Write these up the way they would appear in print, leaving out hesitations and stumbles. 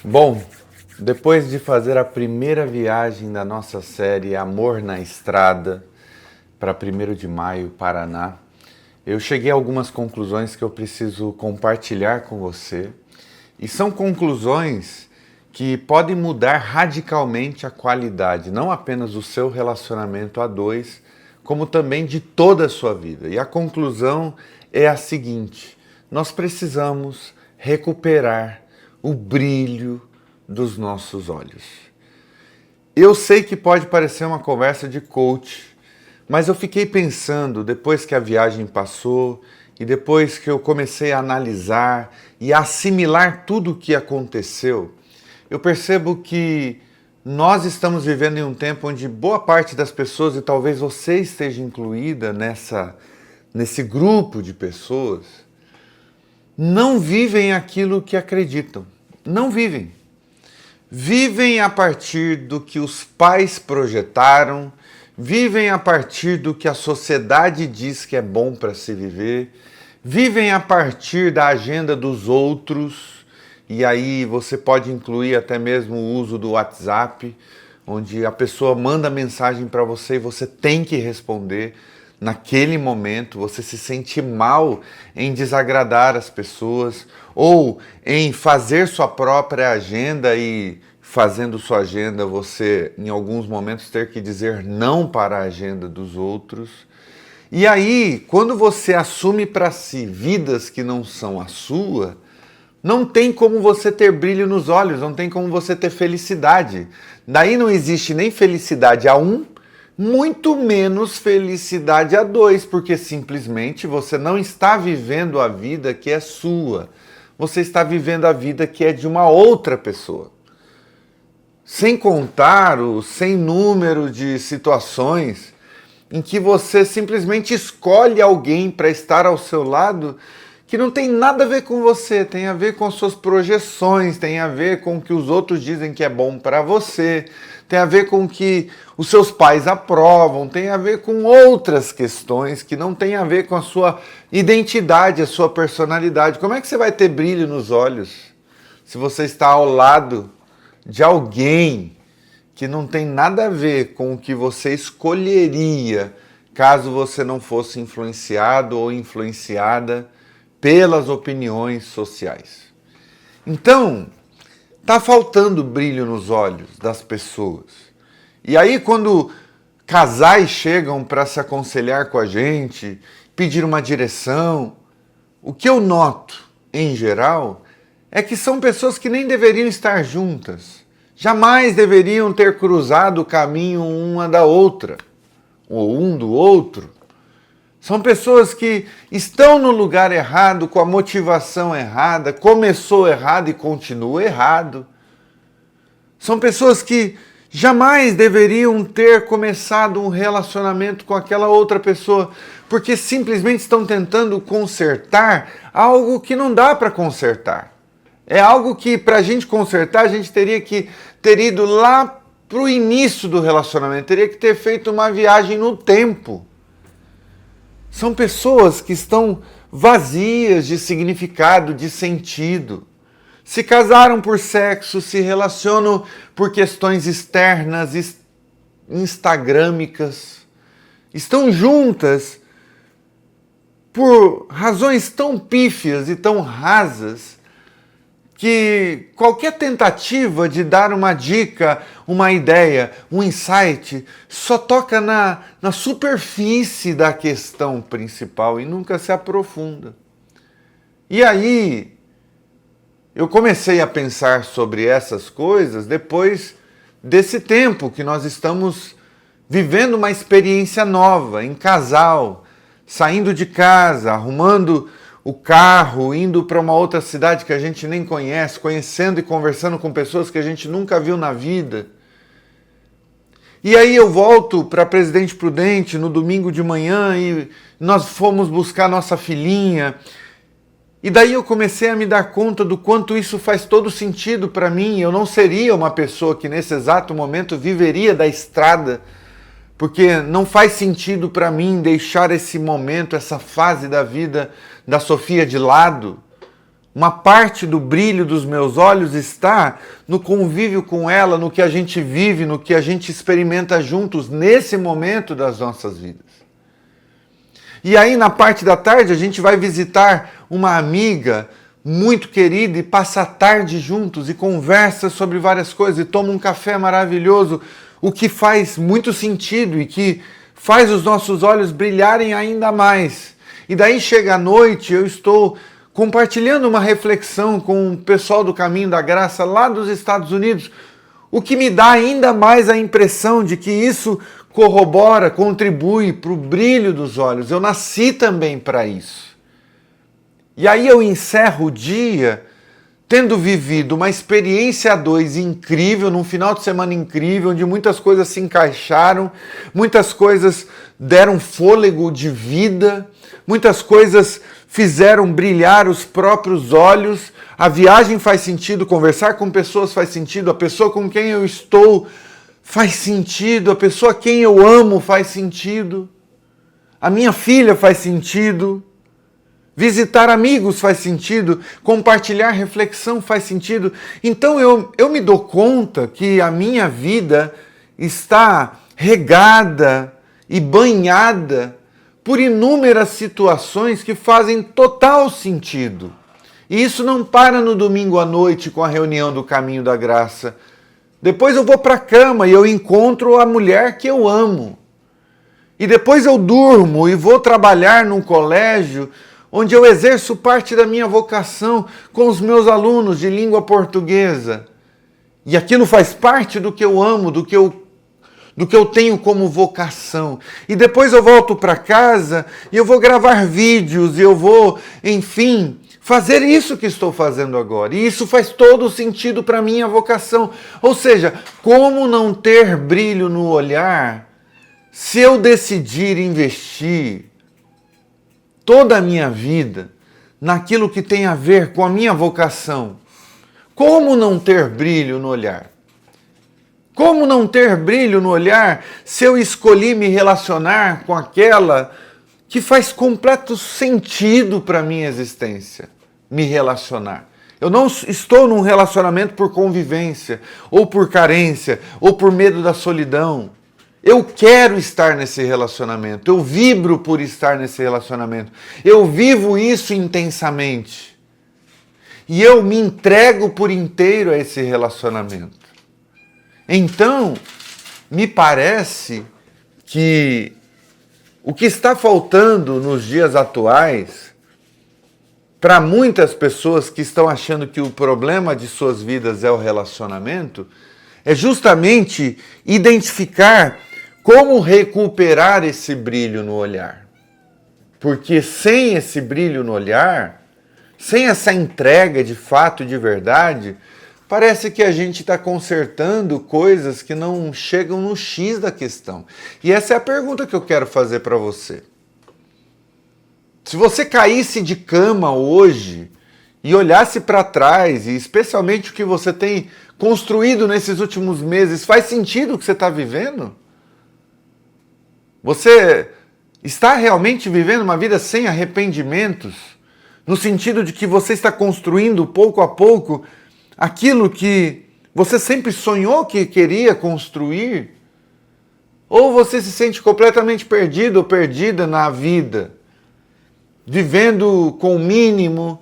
Bom, depois de fazer a primeira viagem da nossa série Amor na Estrada para 1º de Maio, Paraná, eu cheguei a algumas conclusões que eu preciso compartilhar com você. E são conclusões que podem mudar radicalmente a qualidade, não apenas do seu relacionamento a dois, como também de toda a sua vida. E a conclusão é a seguinte: nós precisamos recuperar o brilho dos nossos olhos. Eu sei que pode parecer uma conversa de coach, mas eu fiquei pensando, depois que a viagem passou e depois que eu comecei a analisar e a assimilar tudo o que aconteceu, eu percebo que nós estamos vivendo em um tempo onde boa parte das pessoas, e talvez você esteja incluída nesse grupo de pessoas, não vivem aquilo que acreditam. Não vivem. Vivem a partir do que os pais projetaram, vivem a partir do que a sociedade diz que é bom para se viver, vivem a partir da agenda dos outros, e aí você pode incluir até mesmo o uso do WhatsApp, onde a pessoa manda mensagem para você e você tem que responder. Naquele momento, você se sente mal em desagradar as pessoas ou em fazer sua própria agenda e, fazendo sua agenda, você, em alguns momentos, ter que dizer não para a agenda dos outros. E aí, quando você assume para si vidas que não são a sua, não tem como você ter brilho nos olhos, não tem como você ter felicidade. Daí não existe nem felicidade a um, muito menos felicidade a dois, porque simplesmente você não está vivendo a vida que é sua. Você está vivendo a vida que é de uma outra pessoa. Sem contar o sem número de situações em que você simplesmente escolhe alguém para estar ao seu lado que não tem nada a ver com você, tem a ver com as suas projeções, tem a ver com o que os outros dizem que é bom para você, tem a ver com o que os seus pais aprovam, tem a ver com outras questões que não tem a ver com a sua identidade, a sua personalidade. Como é que você vai ter brilho nos olhos se você está ao lado de alguém que não tem nada a ver com o que você escolheria caso você não fosse influenciado ou influenciada pelas opiniões sociais? Então, tá faltando brilho nos olhos das pessoas. E aí, quando casais chegam para se aconselhar com a gente, pedir uma direção, o que eu noto, em geral, é que são pessoas que nem deveriam estar juntas. Jamais deveriam ter cruzado o caminho uma da outra, ou um do outro. São pessoas que estão no lugar errado, com a motivação errada, começou errado e continua errado. São pessoas que jamais deveriam ter começado um relacionamento com aquela outra pessoa, porque simplesmente estão tentando consertar algo que não dá para consertar. É algo que, para a gente consertar, a gente teria que ter ido lá para o início do relacionamento, teria que ter feito uma viagem no tempo. São pessoas que estão vazias de significado, de sentido. Se casaram por sexo, se relacionam por questões externas, instagrâmicas. Estão juntas por razões tão pífias e tão rasas que qualquer tentativa de dar uma dica, uma ideia, um insight, só toca na superfície da questão principal e nunca se aprofunda. E aí, eu comecei a pensar sobre essas coisas depois desse tempo que nós estamos vivendo uma experiência nova, em casal, saindo de casa, arrumando o carro, indo para uma outra cidade que a gente nem conhece, conhecendo e conversando com pessoas que a gente nunca viu na vida. E aí eu volto para Presidente Prudente no domingo de manhã e nós fomos buscar nossa filhinha. E daí eu comecei a me dar conta do quanto isso faz todo sentido para mim. Eu não seria uma pessoa que nesse exato momento viveria da estrada, porque não faz sentido para mim deixar esse momento, essa fase da vida da Sofia de lado, Uma parte do brilho dos meus olhos está no convívio com ela, no que a gente vive, no que a gente experimenta juntos nesse momento das nossas vidas. E aí, na parte da tarde, a gente vai visitar uma amiga muito querida e passa a tarde juntos e conversa sobre várias coisas e toma um café maravilhoso, o que faz muito sentido e que faz os nossos olhos brilharem ainda mais. E daí chega a noite, eu estou compartilhando uma reflexão com o pessoal do Caminho da Graça lá dos Estados Unidos, o que me dá ainda mais a impressão de que isso corrobora, contribui para o brilho dos olhos. Eu nasci também para isso. E aí eu encerro o dia tendo vivido uma experiência a dois incrível, num final de semana incrível, onde muitas coisas se encaixaram, muitas coisas deram fôlego de vida, muitas coisas fizeram brilhar os próprios olhos. A viagem faz sentido, conversar com pessoas faz sentido, a pessoa com quem eu estou faz sentido, a pessoa a quem eu amo faz sentido, a minha filha faz sentido, visitar amigos faz sentido, compartilhar reflexão faz sentido. Então eu me dou conta que a minha vida está regada e banhada por inúmeras situações que fazem total sentido. E isso não para no domingo à noite com a reunião do Caminho da Graça. Depois eu vou para a cama e eu encontro a mulher que eu amo. E depois eu durmo e vou trabalhar num colégio onde eu exerço parte da minha vocação com os meus alunos de língua portuguesa. E aquilo faz parte do que eu amo, do que eu tenho como vocação. E depois eu volto para casa e eu vou gravar vídeos e eu vou, enfim, fazer isso que estou fazendo agora. E isso faz todo sentido para a minha vocação. Ou seja, como não ter brilho no olhar se eu decidir investir toda a minha vida naquilo que tem a ver com a minha vocação? Como não ter brilho no olhar? Como não ter brilho no olhar se eu escolhi me relacionar com aquela que faz completo sentido para a minha existência? Me relacionar. Eu não estou num relacionamento por convivência, ou por carência, ou por medo da solidão. Eu quero estar nesse relacionamento, eu vibro por estar nesse relacionamento, eu vivo isso intensamente. E eu me entrego por inteiro a esse relacionamento. Então, me parece que o que está faltando nos dias atuais, para muitas pessoas que estão achando que o problema de suas vidas é o relacionamento, é justamente identificar como recuperar esse brilho no olhar. Porque sem esse brilho no olhar, sem essa entrega de fato e de verdade, parece que a gente está consertando coisas que não chegam no X da questão. E essa é a pergunta que eu quero fazer para você. Se você caísse de cama hoje e olhasse para trás, e especialmente o que você tem construído nesses últimos meses, faz sentido o que você está vivendo? Você está realmente vivendo uma vida sem arrependimentos? No sentido de que você está construindo pouco a pouco aquilo que você sempre sonhou que queria construir? Ou você se sente completamente perdido ou perdida na vida? Vivendo com o mínimo,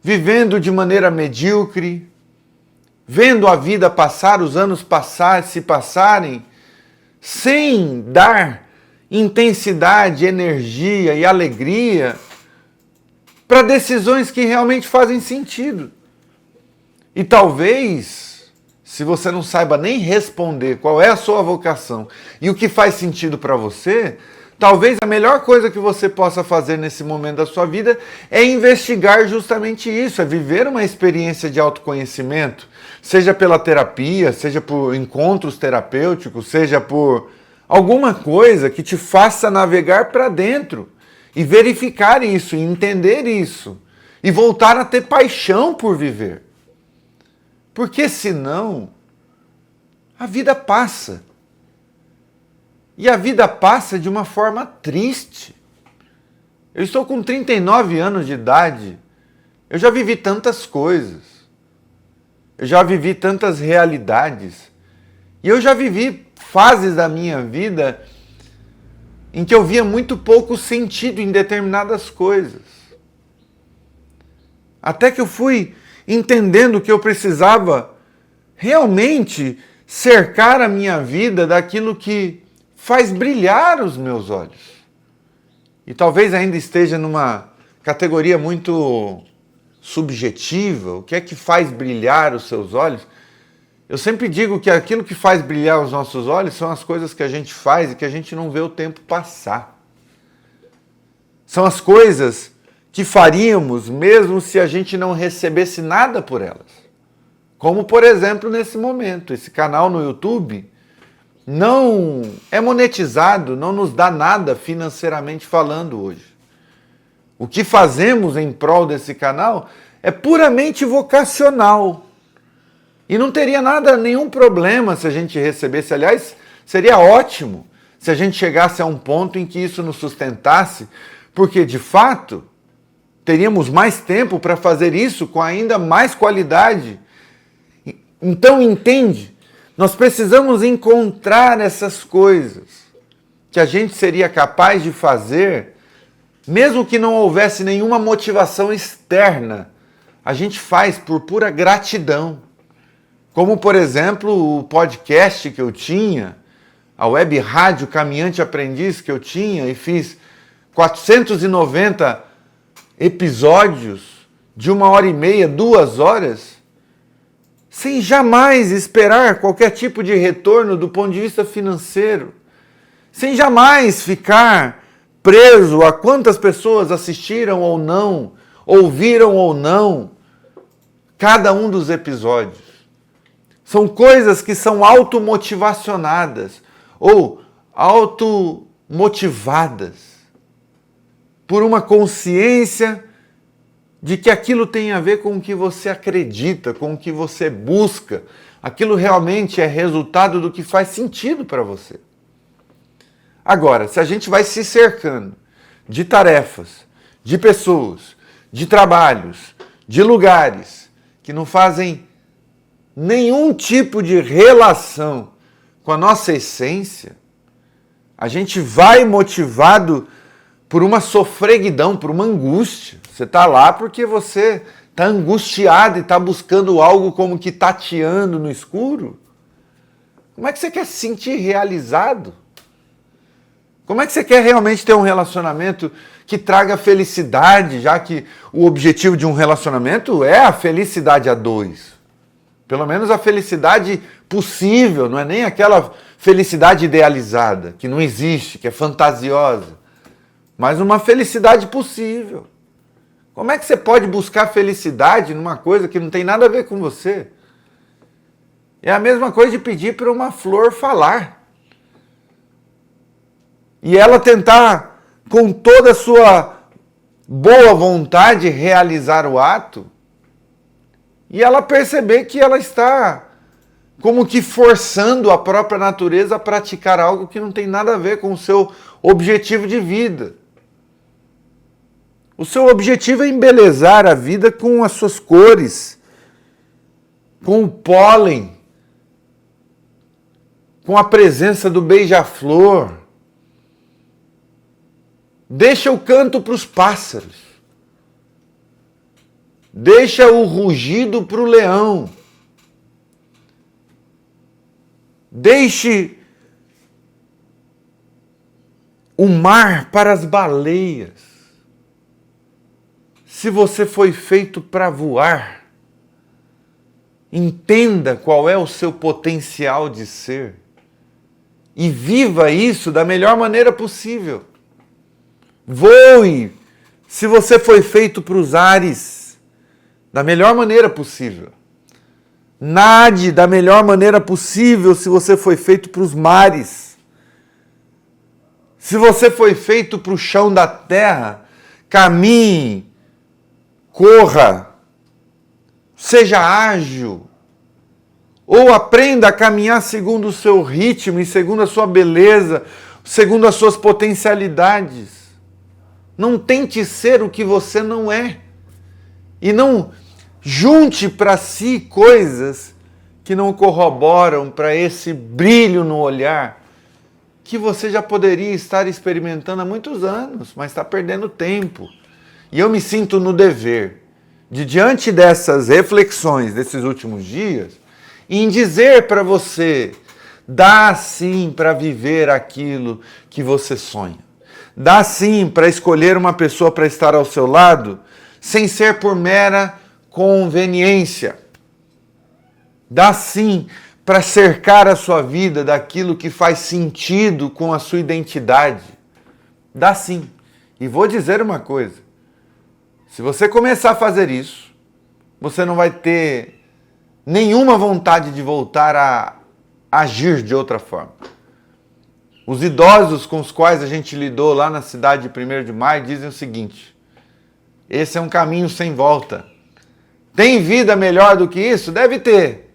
vivendo de maneira medíocre, vendo a vida passar, os anos se passarem, sem dar intensidade, energia e alegria para decisões que realmente fazem sentido. E talvez, se você não saiba nem responder qual é a sua vocação e o que faz sentido para você, talvez a melhor coisa que você possa fazer nesse momento da sua vida é investigar justamente isso, é viver uma experiência de autoconhecimento, seja pela terapia, seja por encontros terapêuticos, seja por alguma coisa que te faça navegar para dentro e verificar isso, e entender isso, e voltar a ter paixão por viver. Porque senão, a vida passa. E a vida passa de uma forma triste. Eu estou com 39 anos de idade. Eu já vivi tantas coisas. Eu já vivi tantas realidades. E eu já vivi fases da minha vida em que eu via muito pouco sentido em determinadas coisas. Até que eu fui entendendo que eu precisava realmente cercar a minha vida daquilo que faz brilhar os meus olhos. E talvez ainda esteja numa categoria muito subjetiva, o que é que faz brilhar os seus olhos? Eu sempre digo que aquilo que faz brilhar os nossos olhos são as coisas que a gente faz e que a gente não vê o tempo passar. São as coisas que faríamos mesmo se a gente não recebesse nada por elas. Como, por exemplo, nesse momento, esse canal no YouTube não é monetizado, não nos dá nada financeiramente falando hoje. O que fazemos em prol desse canal é puramente vocacional. E não teria nenhum problema se a gente recebesse. Aliás, seria ótimo se a gente chegasse a um ponto em que isso nos sustentasse, porque, de fato, teríamos mais tempo para fazer isso com ainda mais qualidade. Então, entende? Nós precisamos encontrar essas coisas que a gente seria capaz de fazer, mesmo que não houvesse nenhuma motivação externa. A gente faz por pura gratidão. Como, por exemplo, o podcast que eu tinha, a web rádio Caminhante Aprendiz que eu tinha e fiz 490 episódios de 1h30, 2 horas, sem jamais esperar qualquer tipo de retorno do ponto de vista financeiro, sem jamais ficar preso a quantas pessoas assistiram ou não, ouviram ou não cada um dos episódios. São coisas que são automotivacionadas ou automotivadas por uma consciência de que aquilo tem a ver com o que você acredita, com o que você busca. Aquilo realmente é resultado do que faz sentido para você. Agora, se a gente vai se cercando de tarefas, de pessoas, de trabalhos, de lugares que não fazem nenhum tipo de relação com a nossa essência, a gente vai motivado por uma sofreguidão, por uma angústia. Você está lá porque você está angustiado e está buscando algo como que tateando no escuro. Como é que você quer se sentir realizado? Como é que você quer realmente ter um relacionamento que traga felicidade, já que o objetivo de um relacionamento é a felicidade a dois? Pelo menos a felicidade possível, não é nem aquela felicidade idealizada, que não existe, que é fantasiosa, mas uma felicidade possível. Como é que você pode buscar felicidade numa coisa que não tem nada a ver com você? É a mesma coisa de pedir para uma flor falar. E ela tentar, com toda a sua boa vontade, realizar o ato, e ela perceber que ela está como que forçando a própria natureza a praticar algo que não tem nada a ver com o seu objetivo de vida. O seu objetivo é embelezar a vida com as suas cores, com o pólen, com a presença do beija-flor. Deixa o canto para os pássaros. Deixa o rugido para o leão. Deixe o mar para as baleias. Se você foi feito para voar, entenda qual é o seu potencial de ser e viva isso da melhor maneira possível. Voe, se você foi feito para os ares, da melhor maneira possível. Nade da melhor maneira possível se você foi feito para os mares. Se você foi feito para o chão da terra, caminhe, corra, seja ágil, ou aprenda a caminhar segundo o seu ritmo e segundo a sua beleza, segundo as suas potencialidades. Não tente ser o que você não é. E não junte para si coisas que não corroboram para esse brilho no olhar que você já poderia estar experimentando há muitos anos, mas está perdendo tempo. E eu me sinto no dever de, diante dessas reflexões desses últimos dias, em dizer para você, dá sim para viver aquilo que você sonha. Dá sim para escolher uma pessoa para estar ao seu lado, sem ser por mera conveniência. Dá sim para cercar a sua vida daquilo que faz sentido com a sua identidade. Dá sim. E vou dizer uma coisa. Se você começar a fazer isso, você não vai ter nenhuma vontade de voltar a agir de outra forma. Os idosos com os quais a gente lidou lá na cidade de 1º de Maio dizem o seguinte: esse é um caminho sem volta. Tem vida melhor do que isso? Deve ter.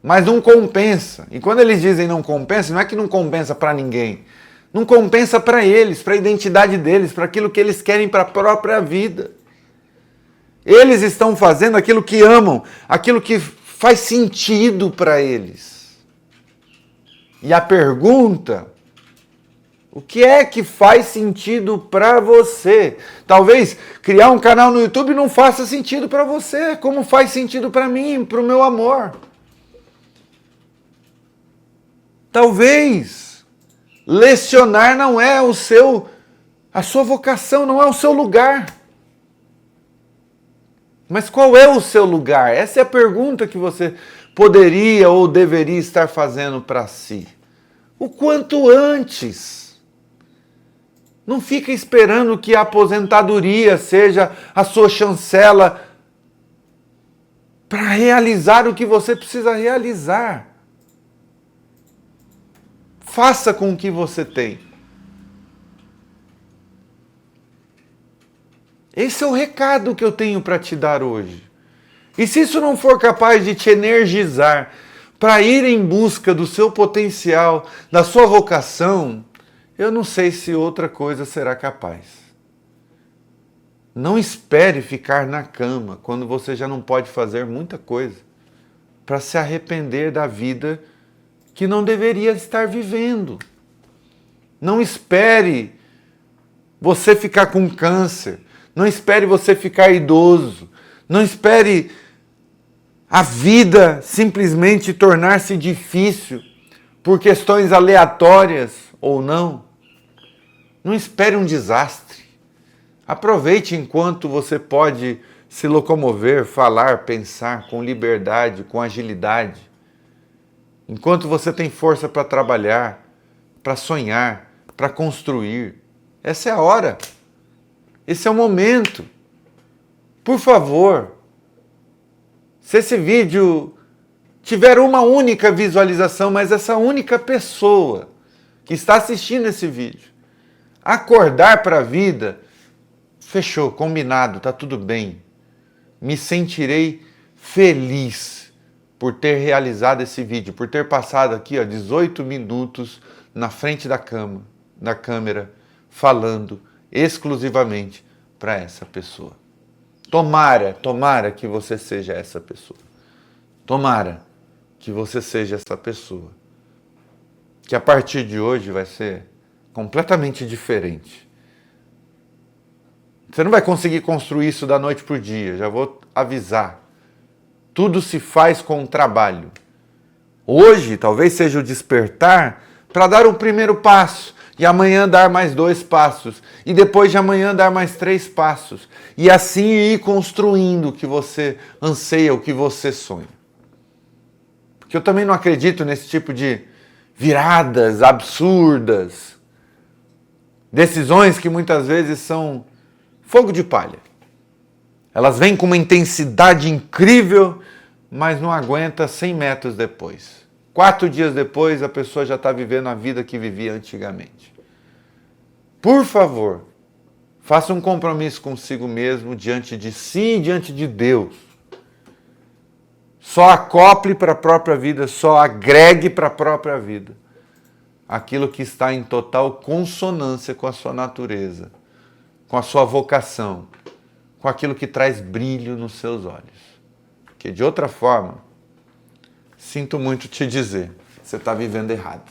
Mas não compensa. E quando eles dizem não compensa, não é que não compensa para ninguém. Não compensa para eles, para a identidade deles, para aquilo que eles querem para a própria vida. Eles estão fazendo aquilo que amam, aquilo que faz sentido para eles. E a pergunta, o que é que faz sentido para você? Talvez criar um canal no YouTube não faça sentido para você, como faz sentido para mim, para o meu amor. Talvez lecionar não é a sua vocação, não é o seu lugar. Mas qual é o seu lugar? Essa é a pergunta que você poderia ou deveria estar fazendo para si. O quanto antes. Não fica esperando que a aposentadoria seja a sua chancela para realizar o que você precisa realizar. Faça com o que você tem. Esse é o recado que eu tenho para te dar hoje. E se isso não for capaz de te energizar para ir em busca do seu potencial, da sua vocação, eu não sei se outra coisa será capaz. Não espere ficar na cama quando você já não pode fazer muita coisa para se arrepender da vida que não deveria estar vivendo. Não espere você ficar com câncer. Não espere você ficar idoso. Não espere a vida simplesmente tornar-se difícil por questões aleatórias ou não. Não espere um desastre. Aproveite enquanto você pode se locomover, falar, pensar com liberdade, com agilidade. Enquanto você tem força para trabalhar, para sonhar, para construir. Essa é a hora. Esse é o momento. Por favor, se esse vídeo tiver uma única visualização, mas essa única pessoa que está assistindo esse vídeo acordar para a vida, fechou, combinado, está tudo bem. Me sentirei feliz por ter realizado esse vídeo, por ter passado aqui 18 minutos na frente da câmera, falando exclusivamente para essa pessoa. Tomara que você seja essa pessoa. Tomara que você seja essa pessoa. Que a partir de hoje vai ser completamente diferente. Você não vai conseguir construir isso da noite para o dia, já vou avisar. Tudo se faz com trabalho. Hoje talvez seja o despertar para dar o primeiro passo. E amanhã dar mais 2 passos. E depois de amanhã dar mais 3 passos. E assim ir construindo o que você anseia, o que você sonha. Porque eu também não acredito nesse tipo de viradas absurdas. Decisões que muitas vezes são fogo de palha. Elas vêm com uma intensidade incrível, mas não aguenta 100 metros depois. 4 dias depois, a pessoa já está vivendo a vida que vivia antigamente. Por favor, faça um compromisso consigo mesmo, diante de si e diante de Deus. Só acople para a própria vida, só agregue para a própria vida aquilo que está em total consonância com a sua natureza, com a sua vocação, com aquilo que traz brilho nos seus olhos. Porque de outra forma, sinto muito te dizer, você está vivendo errado.